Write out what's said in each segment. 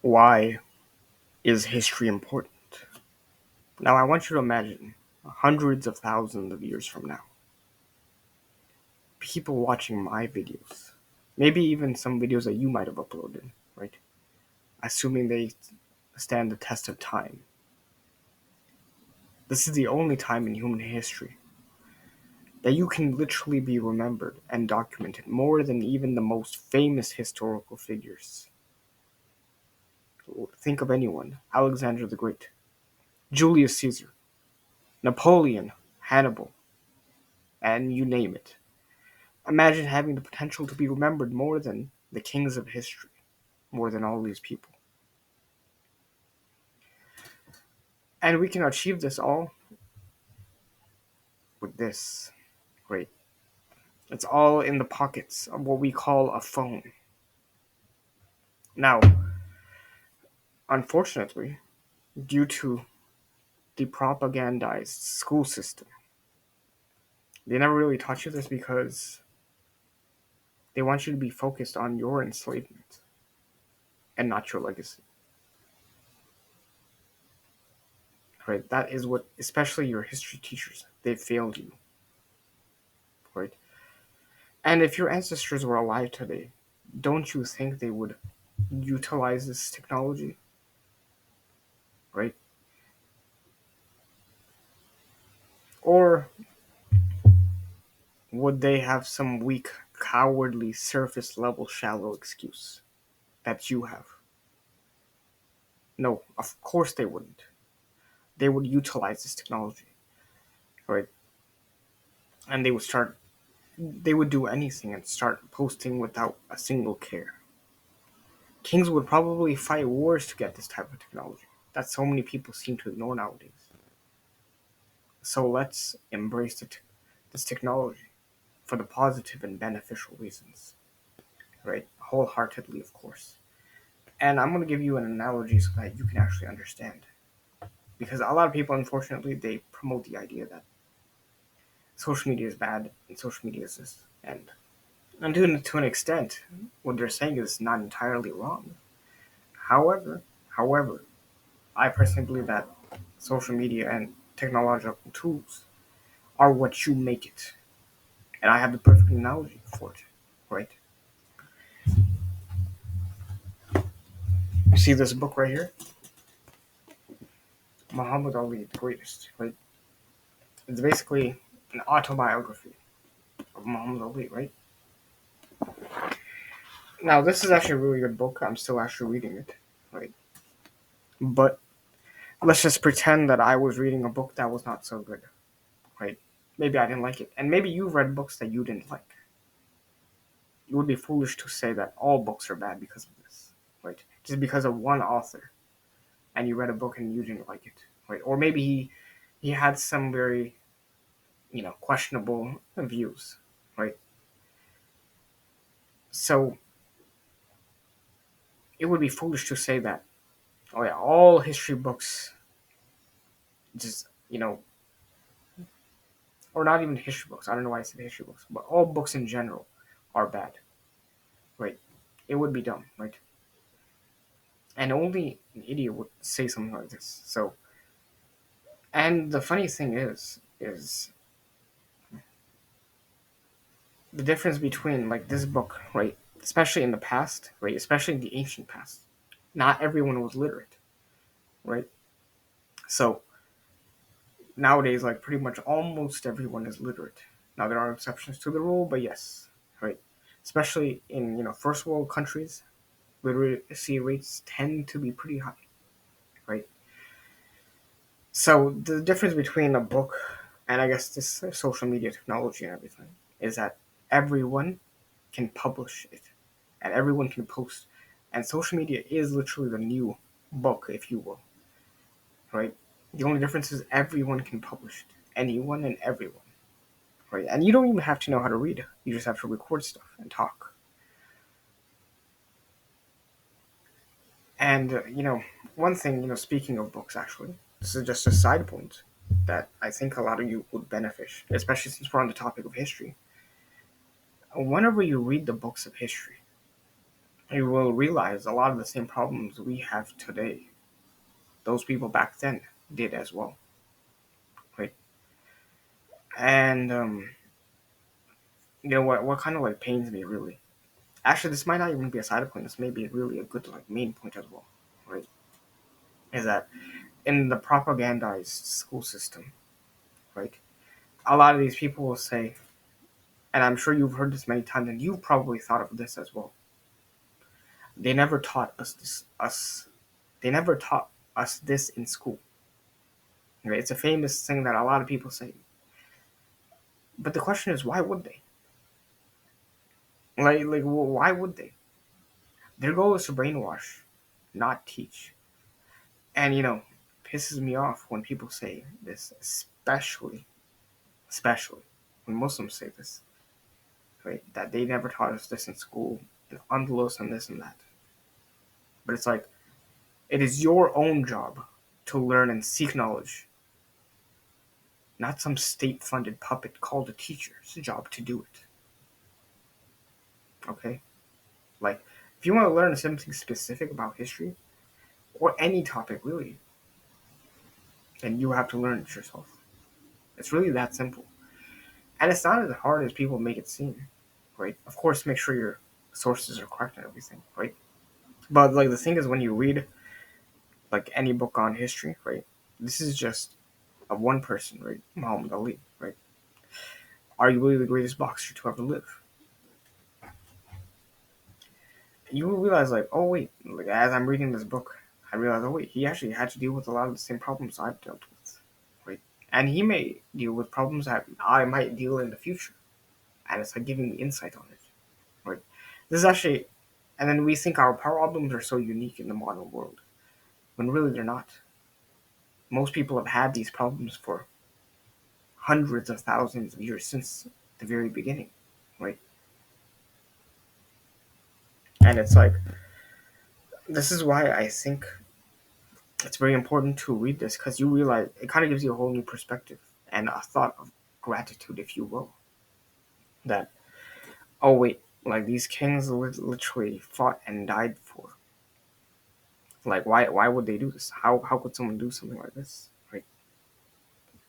Why is history important? Now, I want you to imagine hundreds of thousands of years from now, people watching my videos, maybe even some videos that you might have uploaded, right? Assuming they stand the test of time. This is the only time in human history that you can literally be remembered and documented more than even the most famous historical figures. Think of anyone: Alexander the Great, Julius Caesar, Napoleon, Hannibal, and you name it. Imagine having the potential to be remembered more than the kings of history, more than all these people. And we can achieve this all with this. Great. It's all in the pockets of what we call a phone. Now, unfortunately, due to the propagandized school system, they never really taught you this because they want you to be focused on your enslavement and not your legacy. Right? That is what, especially your history teachers, they failed you. Right? And if your ancestors were alive today, don't you think they would utilize this technology? Right? Or would they have some weak, cowardly, surface level, shallow excuse that you have? No, of course they wouldn't. They would utilize this technology, right? And they would do anything and start posting without a single care. Kings would probably fight wars to get this type of technology that so many people seem to ignore nowadays. So let's embrace this technology for the positive and beneficial reasons, right? Wholeheartedly, of course. And I'm going to give you an analogy so that you can actually understand. Because a lot of people, unfortunately, they promote the idea that social media is bad and social media is this. And to an extent, what they're saying is not entirely wrong. However, I personally believe that social media and technological tools are what you make it. And I have the perfect analogy for it, right? You see this book right here? Muhammad Ali, the greatest, right? It's basically an autobiography of Muhammad Ali, right? Now, this is actually a really good book. I'm still actually reading it, right? But let's just pretend that I was reading a book that was not so good, right? Maybe I didn't like it. And maybe you've read books that you didn't like. You would be foolish to say that all books are bad because of this, right? Just because of one author and you read a book and you didn't like it, right? Or maybe he had some very, questionable views, right? So it would be foolish to say that, oh yeah, all history books just, or not even history books. I don't know why I said history books, but all books in general are bad, right? It would be dumb, right? And only an idiot would say something like this. So, and the funny thing is the difference between like this book, right? Especially in the past, right? Especially in the ancient past, not everyone was literate, right? So nowadays, like pretty much almost everyone is literate. Now there are exceptions to the rule, but yes, right? Especially in first world countries, literacy rates tend to be pretty high, right? So the difference between a book and I guess this social media technology and everything is that everyone can publish it and everyone can post. And social media is literally the new book, if you will, right? The only difference is everyone can publish it. Anyone and everyone, right? And you don't even have to know how to read. You just have to record stuff and talk. And, one thing, speaking of books, actually, this is just a side point that I think a lot of you would benefit, especially since we're on the topic of history. Whenever you read the books of history, you will realize a lot of the same problems we have today, those people back then did as well, right? And what kind of like pains me really. Actually, this might not even be a side point. This may be really a good like main point as well, right? Is that in the propagandized school system, right? A lot of these people will say, and I'm sure you've heard this many times, and you've probably thought of this as well. They never taught us this. They never taught us this in school. Right? It's a famous thing that a lot of people say. But the question is, why would they? Why would they? Their goal is to brainwash, not teach. And pisses me off when people say this, especially when Muslims say this, right? That they never taught us this in school, and Andalus and this and that. But it's like, it is your own job to learn and seek knowledge, not some state-funded puppet called a teacher's job to do it. Okay? Like, if you want to learn something specific about history, or any topic really, then you have to learn it yourself. It's really that simple. And it's not as hard as people make it seem, right? Of course, make sure your sources are correct and everything, right? But like the thing is, when you read like any book on history, right? This is just a one person, right? Muhammad Ali, right? Arguably the greatest boxer to ever live. You will realize, like, oh wait, like as I'm reading this book, I realize, oh wait, he actually had to deal with a lot of the same problems I've dealt with, right? And he may deal with problems that I might deal in the future, and it's like giving me insight on it, right? This is actually, and then we think our problems are so unique in the modern world, when really they're not. Most people have had these problems for hundreds of thousands of years since the very beginning, right? And it's like, this is why I think it's very important to read this, because you realize it kind of gives you a whole new perspective and a thought of gratitude, if you will. That, oh wait, like these kings literally fought and died for. Like, why would they do this? How could someone do something like this, right?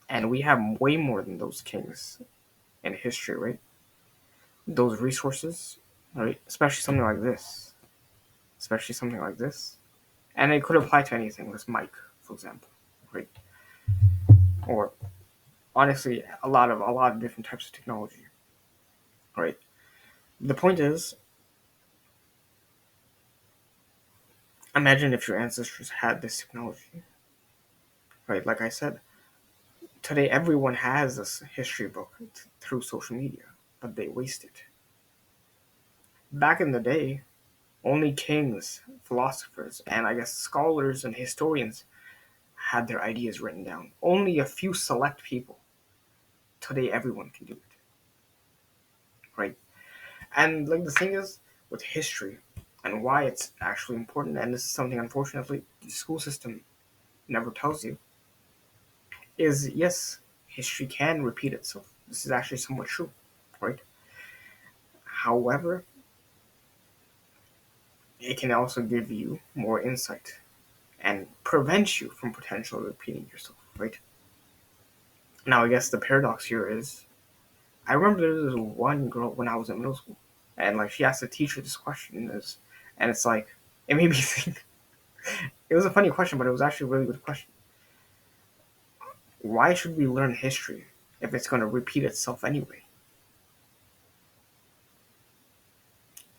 And we have way more than those kings in history, right? Those resources, right? Especially something like this, and it could apply to anything. This mic, for example, right? Or honestly, a lot of different types of technology, right? The point is, imagine if your ancestors had this technology, right? Like I said, today everyone has this history book through social media, but they waste it. Back in the day, only kings, philosophers, and I guess scholars and historians had their ideas written down. Only a few select people. Today, everyone can do it, right? And like the thing is with history and why it's actually important, and this is something unfortunately the school system never tells you, is yes, history can repeat itself. This is actually somewhat true, right? However, it can also give you more insight and prevent you from potentially repeating yourself, right? Now, I guess the paradox here is, I remember there was one girl when I was in middle school, and like she asked the teacher this question, and it's like it made me think. It was a funny question, but it was actually a really good question. Why should we learn history if it's going to repeat itself anyway?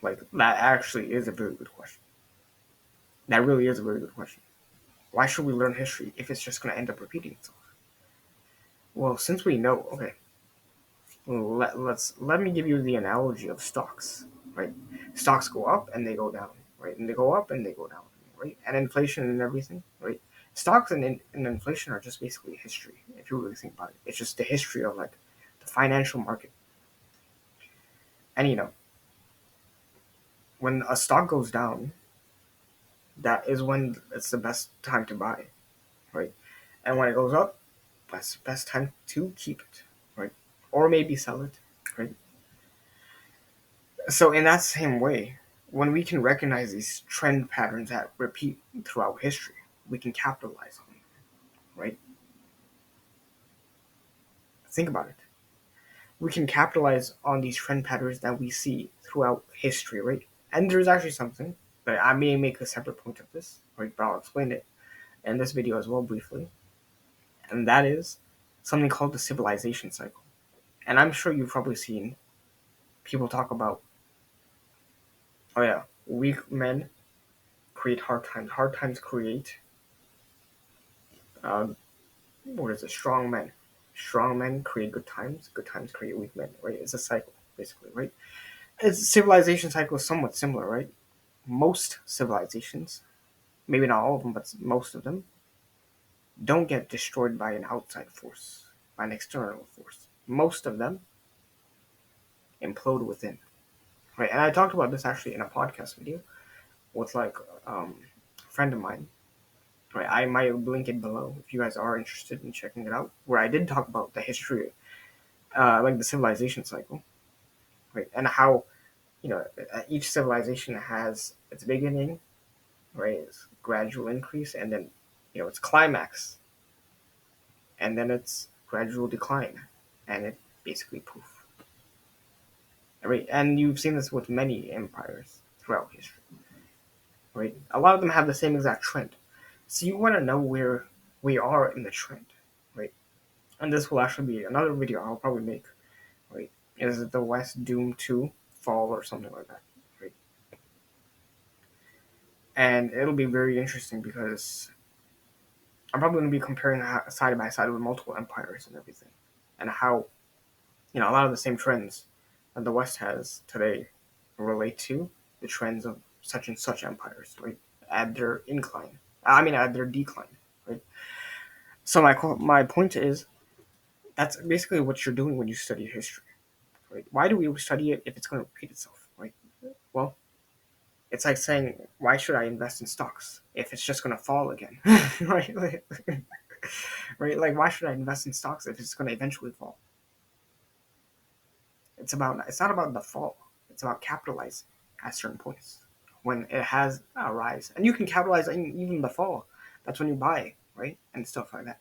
Like, that actually is a very good question. That really is a very good question. Why should we learn history if it's just going to end up repeating itself? Well, since we know, okay, let me give you the analogy of stocks, right? Stocks go up and they go down, right? And they go up and they go down, right? And inflation and everything, right? Stocks and inflation are just basically history, if you really think about it. It's just the history of like the financial market. And when a stock goes down, that is when it's the best time to buy, right? And when it goes up, that's the best time to keep it, right? Or maybe sell it, right? So in that same way, when we can recognize these trend patterns that repeat throughout history, we can capitalize on them, right? Think about it. We can capitalize on these trend patterns that we see throughout history, right? And there's actually something, but I may make a separate point of this, right? But I'll explain it in this video as well briefly. And that is something called the civilization cycle. And I'm sure you've probably seen people talk about, oh yeah, weak men create hard times. Hard times create, uh, what is it? Strong men. Strong men create good times. Good times create weak men. Right? It's a cycle, basically. Right? Its civilization cycle is somewhat similar. Right? Most civilizations, maybe not all of them, but most of them, don't get destroyed by an outside force, by an external force. Most of them implode within. Right? And I talked about this actually in a podcast video with like a friend of mine. Right, I might link it below if you guys are interested in checking it out. Where I did talk about the history, like the civilization cycle, right, and how each civilization has its beginning, right, its gradual increase, and then its climax, and then its gradual decline, and it basically poof. Right, and you've seen this with many empires throughout history. Right, a lot of them have the same exact trend. So you want to know where we are in the trend, right? And this will actually be another video I'll probably make. Right? Is the West doomed to fall or something like that? Right? And it'll be very interesting because I'm probably going to be comparing side by side with multiple empires and everything, and how a lot of the same trends that the West has today relate to the trends of such and such empires, right? At their incline, at their decline, right? So my point is that's basically what you're doing when you study history. Right? Why do we study it if it's going to repeat itself? Right? Well, it's like saying, why should I invest in stocks if it's just going to fall again? Right? Right? Like, why should I invest in stocks if it's going to eventually fall? It's not about the fall. It's about capitalizing at certain points when it has a rise, and you can capitalize on even the fall. That's when you buy, right, and stuff like that.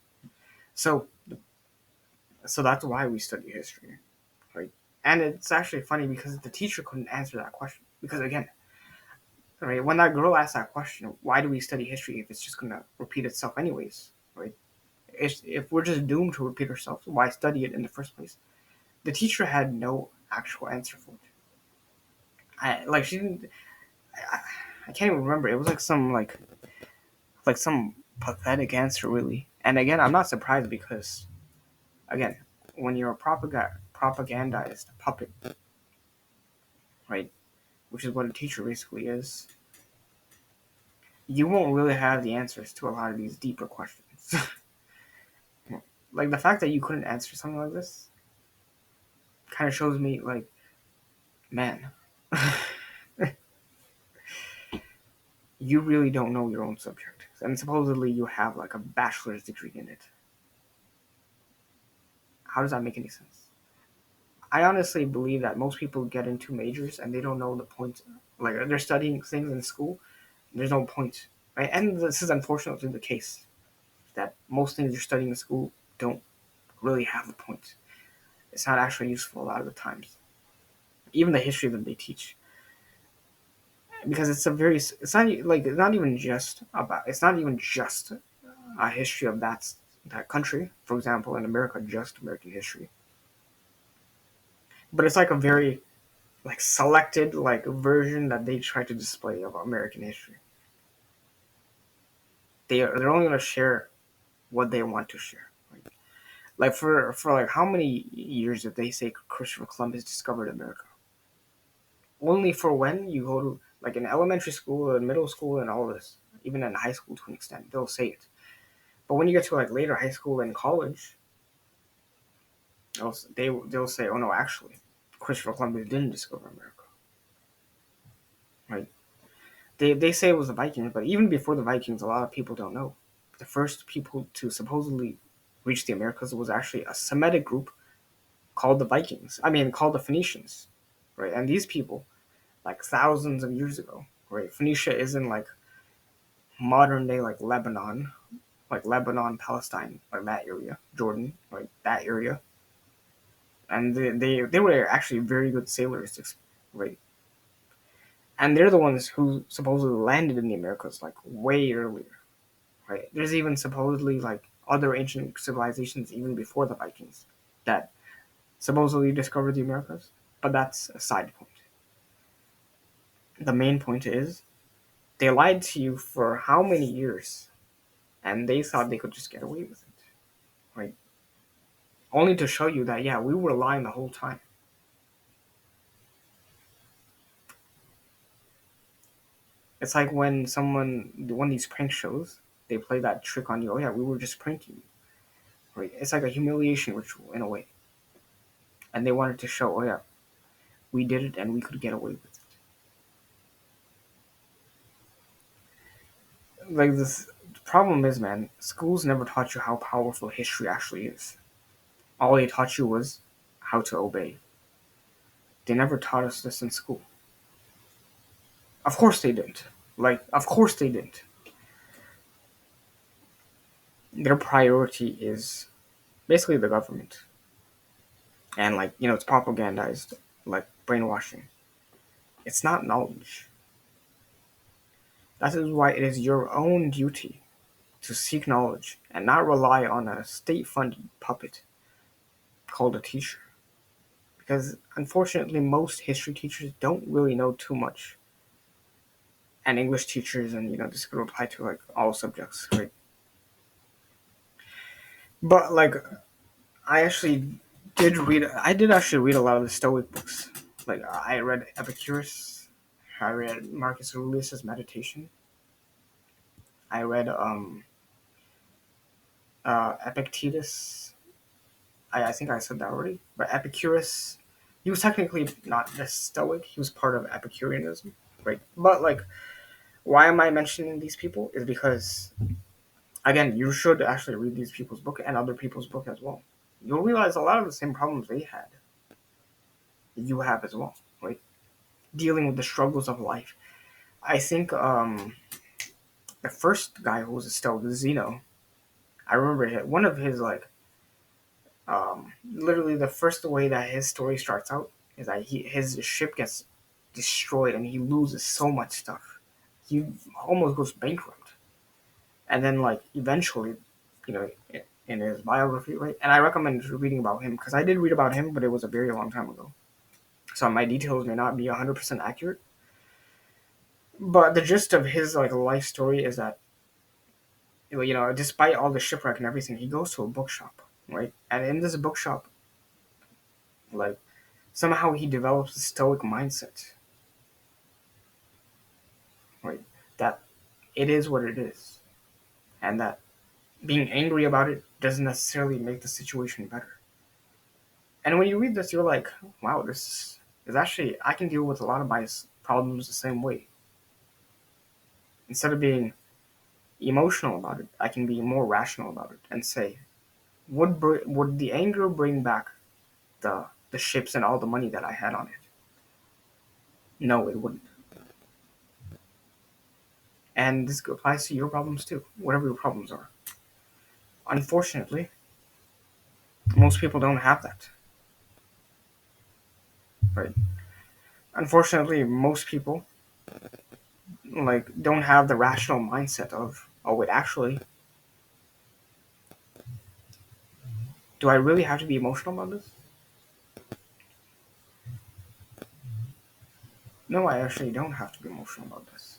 So, so that's why we study history, right? And it's actually funny because the teacher couldn't answer that question because again, right, when that girl asked that question, why do we study history if it's just gonna repeat itself anyways, right? If we're just doomed to repeat ourselves, why study it in the first place? The teacher had no actual answer for it. She didn't. I, I can't even remember. It was like some pathetic answer, really. And again, I'm not surprised because again, when you're a propagandized puppet, right, which is what a teacher basically is, you won't really have the answers to a lot of these deeper questions. Like the fact that you couldn't answer something like this kind of shows me, like, man, you really don't know your own subject, and supposedly you have like a bachelor's degree in it. How does that make any sense? I honestly believe that most people get into majors and they don't know the point. Like they're studying things in school, there's no point, right? And this is unfortunately the case that most things you're studying in school don't really have a point. It's not actually useful a lot of the times. Even the history that they teach, because it's not even just a history of that country. For example, in America, just American history, but it's like a very like selected like version that they try to display of American history. They're only going to share what they want to share. Right? Like for like how many years did they say Christopher Columbus discovered America? Only for when you go to like in elementary school and middle school and all this, even in high school to an extent, they'll say it. But when you get to like later high school and college, they'll say, "Oh no, actually, Christopher Columbus didn't discover America." Right? They say it was the Vikings, but even before the Vikings, a lot of people don't know. The first people to supposedly reach the Americas was actually a Semitic group called the Vikings. Called the Phoenicians, right? And these people, like thousands of years ago, right? Phoenicia isn't like modern day like Lebanon, Palestine, like that area, Jordan, like that area, and they were actually very good sailors, right? And they're the ones who supposedly landed in the Americas like way earlier, right? There's even supposedly like other ancient civilizations even before the Vikings that supposedly discovered the Americas, but that's a side point. The main point is they lied to you for how many years, and they thought they could just get away with it, right? Only to show you that, yeah, we were lying the whole time. It's like when one of these prank shows, they play that trick on you. Oh yeah, we were just pranking you, right? It's like a humiliation ritual in a way, and they wanted to show, oh yeah, we did it and we could get away with it. Like this, the problem is, man, schools never taught you how powerful history actually is. All they taught you was how to obey. They never taught us this in school. Of course they didn't. Like, of course they didn't. Their priority is basically the government. And, like, it's propagandized, like brainwashing. It's not knowledge. That is why it is your own duty to seek knowledge and not rely on a state funded puppet called a teacher. Because unfortunately, most history teachers don't really know too much. And English teachers, and this could apply to like all subjects, right? But like, I did actually read a lot of the Stoic books. Like, I read Epicurus, I read Marcus Aurelius's Meditation, I read Epictetus. I think I said that already, but Epicurus, he was technically not a Stoic. He was part of Epicureanism, right? But like, why am I mentioning these people? Is because again, you should actually read these people's book and other people's book as well. You'll realize a lot of the same problems they had, you have as well, right? Dealing with the struggles of life. I think the first guy who was a Stoic, Zeno. I remember one of his like literally the first way that his story starts out is that his ship gets destroyed and he loses so much stuff. He almost goes bankrupt, and then like eventually, you know, in his biography, right? And I recommend reading about him because I did read about him, but it was a very long time ago, so my details may not be 100% accurate. But the gist of his like life story is that despite all the shipwreck and everything, he goes to a bookshop, right? And in this bookshop, like somehow he develops a stoic mindset, right? That it is what it is, and that being angry about it doesn't necessarily make the situation better. And when you read this, you're like, wow, this is actually, I can deal with a lot of my problems the same way. Instead of being emotional about it, I can be more rational about it and say, would the anger bring back the ships and all the money that I had on it? No, it wouldn't. And this applies to your problems too, whatever your problems are. Unfortunately, most people don't have that, right? Unfortunately, most people like don't have the rational mindset of, oh wait, actually, do I really have to be emotional about this? No, I actually don't have to be emotional about this.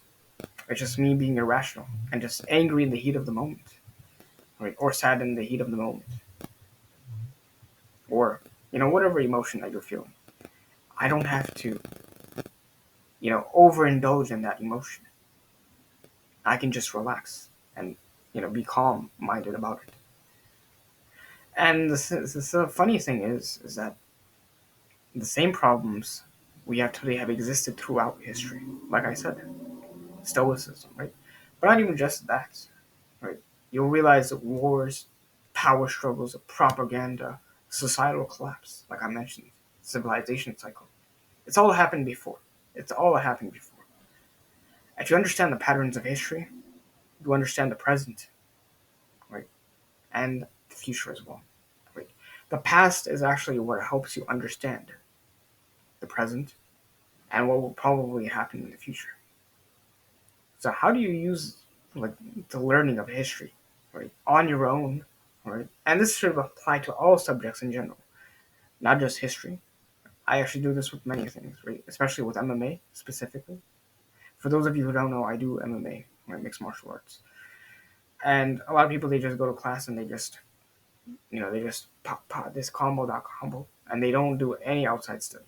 It's just me being irrational and just angry in the heat of the moment, right? Or sad in the heat of the moment, or whatever emotion that you're feeling. I don't have to overindulge in that emotion. I can just relax and be calm minded about it. And the funny thing is that the same problems we have today have existed throughout history. Like I said, Stoicism, right? But not even just that, right? You'll realize that wars, power struggles, propaganda, societal collapse, like I mentioned, civilization cycle. It's all happened before. It's all that happened before. If you understand the patterns of history, you understand the present, right, and the future as well. Right. The past is actually what helps you understand the present and what will probably happen in the future. So how do you use like the learning of history, right, on your own, right? And this should apply to all subjects in general, not just history. I actually do this with many things, right? Especially with MMA specifically. For those of you who don't know, I do MMA, right, mixed martial arts. And a lot of people they just go to class and they just they just pop this combo that combo and they don't do any outside study.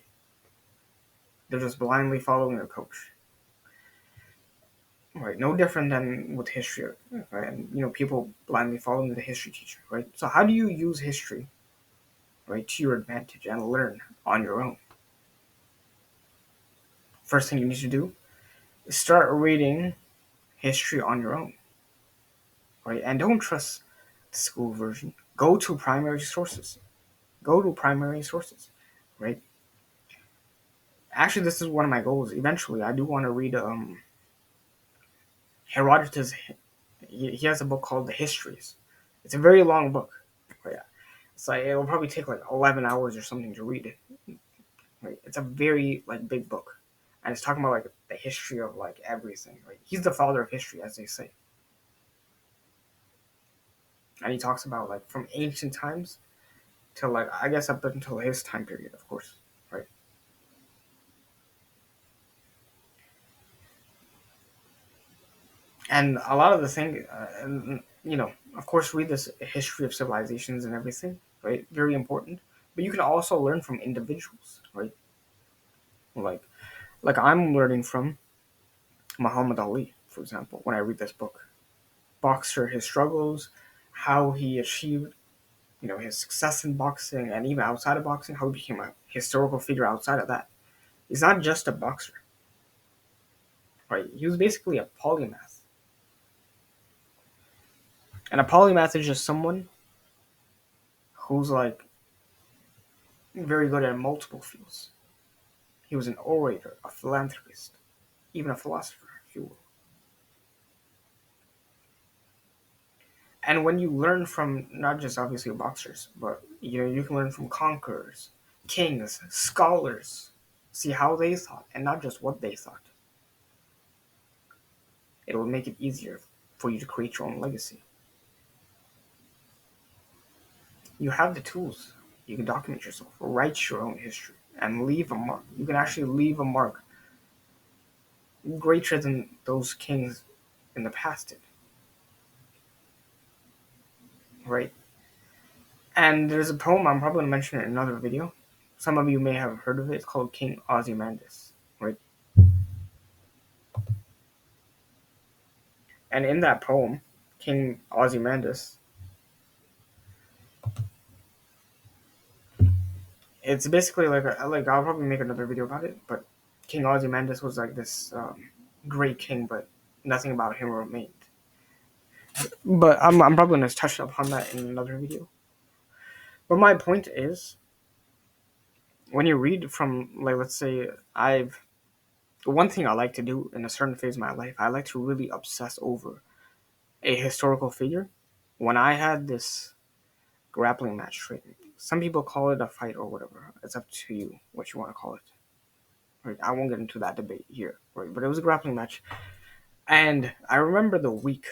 They're just blindly following their coach. Right, no different than with history, right? And people blindly following the history teacher, right? So how do you use history, right, to your advantage and learn on your own? First thing you need to do is start reading history on your own, right? And don't trust the school version. Go to primary sources. Go to primary sources, right? Actually, this is one of my goals. Eventually, I do want to read Herodotus. He has a book called The Histories. It's a very long book. Right? It's like it'll probably take like 11 hours or something to read it. Right? It's a very like big book, and it's talking about like the history of like everything. Right? He's the father of history, as they say, and he talks about like from ancient times to like I guess up until his time period, of course. Right? And a lot of the thing, of course, read this history of civilizations and everything. Right? Very important. But you can also learn from individuals, right? Like I'm learning from Muhammad Ali, for example, when I read this book. Boxer, his struggles, how he achieved, his success in boxing, and even outside of boxing, how he became a historical figure outside of that. He's not just a boxer, right? He was basically a polymath. And a polymath is just someone who's like very good at multiple fields. He was an orator, a philanthropist, even a philosopher, if you will. And when you learn from not just obviously boxers, but you can learn from conquerors, kings, scholars, see how they thought, and not just what they thought. It will make it easier for you to create your own legacy. You have the tools. You can document yourself, write your own history, and leave a mark. You can actually leave a mark greater than those kings in the past did. Right? And there's a poem I'm probably going to mention in another video. Some of you may have heard of it. It's called King Ozymandias. Right? And in that poem, King Ozymandias, it's basically like I'll probably make another video about it. But King Ozymandias was like this great king, but nothing about him remained. But I'm probably going to touch upon that in another video. But my point is, when you read from like let's say one thing I like to do in a certain phase of my life, I like to really obsess over a historical figure. When I had this grappling match training, some people call it a fight or whatever. It's up to you what you want to call it. Right? I won't get into that debate here. Right? But it was a grappling match, and I remember the week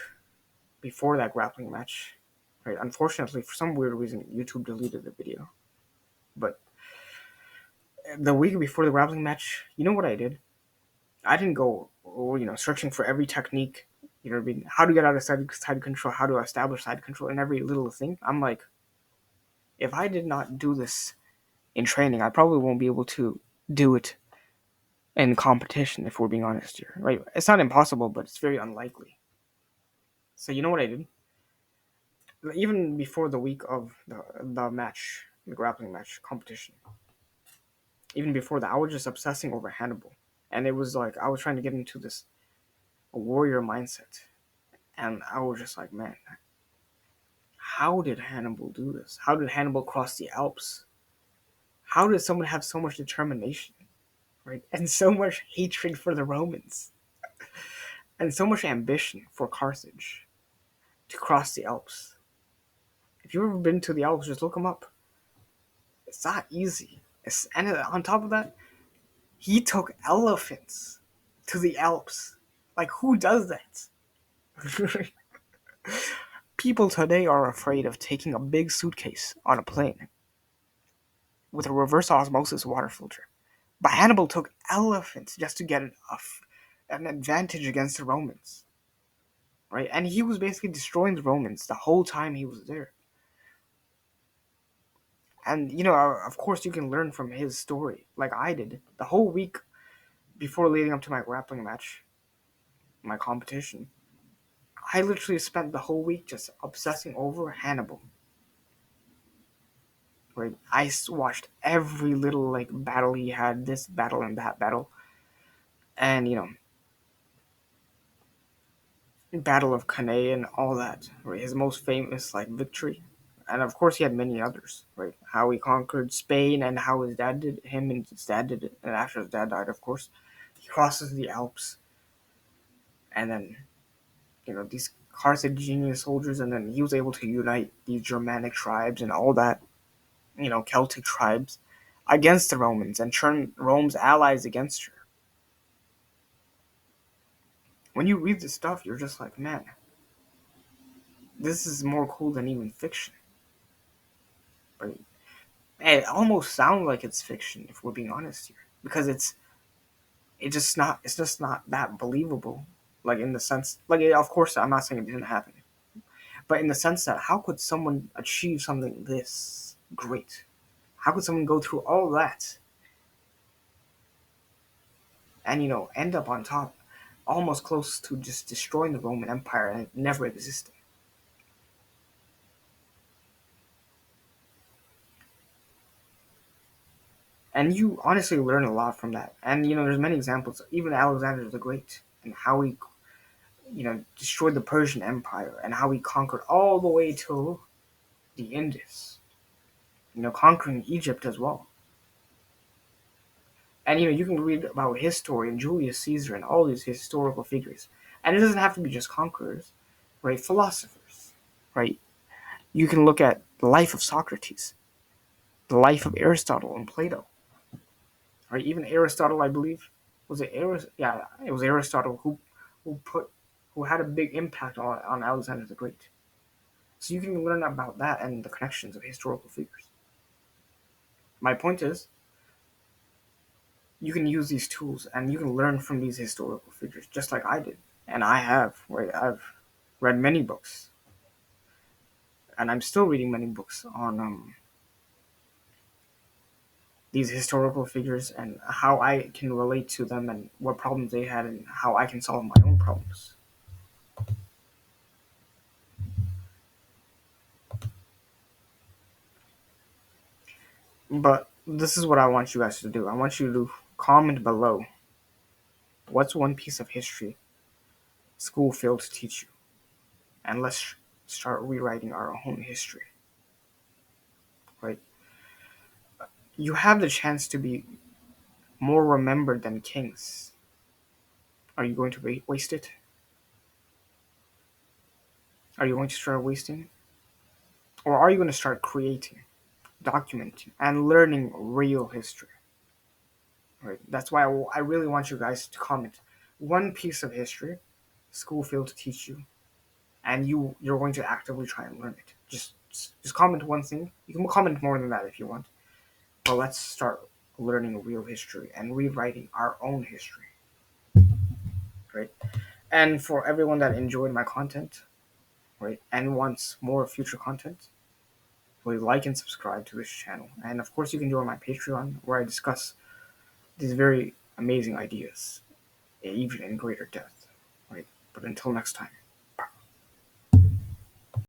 before that grappling match. Right? Unfortunately, for some weird reason, YouTube deleted the video. But the week before the grappling match, you know what I did? I didn't go, searching for every technique. You know what I mean? How to get out of side control, how to establish side control, and every little thing. I'm like, if I did not do this in training, I probably won't be able to do it in competition, if we're being honest here. Right? It's not impossible, but it's very unlikely. So you know what I did? Even before the week of the match, the grappling match competition, even before that, I was just obsessing over Hannibal. And it was like I was trying to get into this warrior mindset. And I was just like, man, how did Hannibal do this? How did Hannibal cross the Alps? How did someone have so much determination? right? And so much hatred for the Romans, and so much ambition for Carthage to cross the Alps. If you've ever been to the Alps, just look them up. It's not easy. And on top of that, he took elephants to the Alps. Like, who does that? People today are afraid of taking a big suitcase on a plane with a reverse osmosis water filter. But Hannibal took elephants just to get an advantage against the Romans, right? And he was basically destroying the Romans the whole time he was there. And of course, you can learn from his story, like I did. The whole week before leading up to my grappling match, my competition, I literally spent the whole week just obsessing over Hannibal. Right? I watched every little like battle he had, this battle and that battle, and Battle of Cannae and all that. Right? His most famous like victory, and of course he had many others. Right? How he conquered Spain and how him and his dad did it, and after his dad died, of course, he crosses the Alps, and then these Carthaginian soldiers, and then he was able to unite these Germanic tribes and all that, Celtic tribes against the Romans and turn Rome's allies against her. When you read this stuff, you're just like, man, this is more cool than even fiction. Right? It almost sounds like it's fiction if we're being honest here, because it's just not that believable. Like in the sense, like of course, I'm not saying it didn't happen, but in the sense that how could someone achieve something this great? How could someone go through all that and end up on top, almost close to just destroying the Roman Empire and it never existed? And you honestly learn a lot from that. And there's many examples, even Alexander the Great, and how he destroyed the Persian Empire and how he conquered all the way to the Indus, conquering Egypt as well. And you can read about his story and Julius Caesar and all these historical figures. And it doesn't have to be just conquerors, right? Philosophers, right? You can look at the life of Socrates, the life of Aristotle and Plato, right? Even Aristotle, I believe, was it Yeah, it was Aristotle who put who had a big impact on Alexander the Great. So you can learn about that and the connections of historical figures. My point is, you can use these tools and you can learn from these historical figures, just like I did, and I have. Right, I've read many books, and I'm still reading many books on these historical figures and how I can relate to them and what problems they had and how I can solve my own problems. But this is what I want you guys to do. I want you to comment below what's one piece of history school failed to teach you, and let's start rewriting our own history. Right? You have the chance to be more remembered than kings. Are you going to waste it? Are you going to start wasting? Or are you going to start creating, documenting, and learning real history? Right. That's why I really want you guys to comment one piece of history school failed to teach you, and you're going to actively try and learn it. Just comment one thing. You can comment more than that if you want, but let's start learning real history and rewriting our own history. Right. And for everyone that enjoyed my content, right, and wants more future content, please like and subscribe to this channel. And of course, you can join my Patreon where I discuss these very amazing ideas, even in greater depth. Right. But until next time.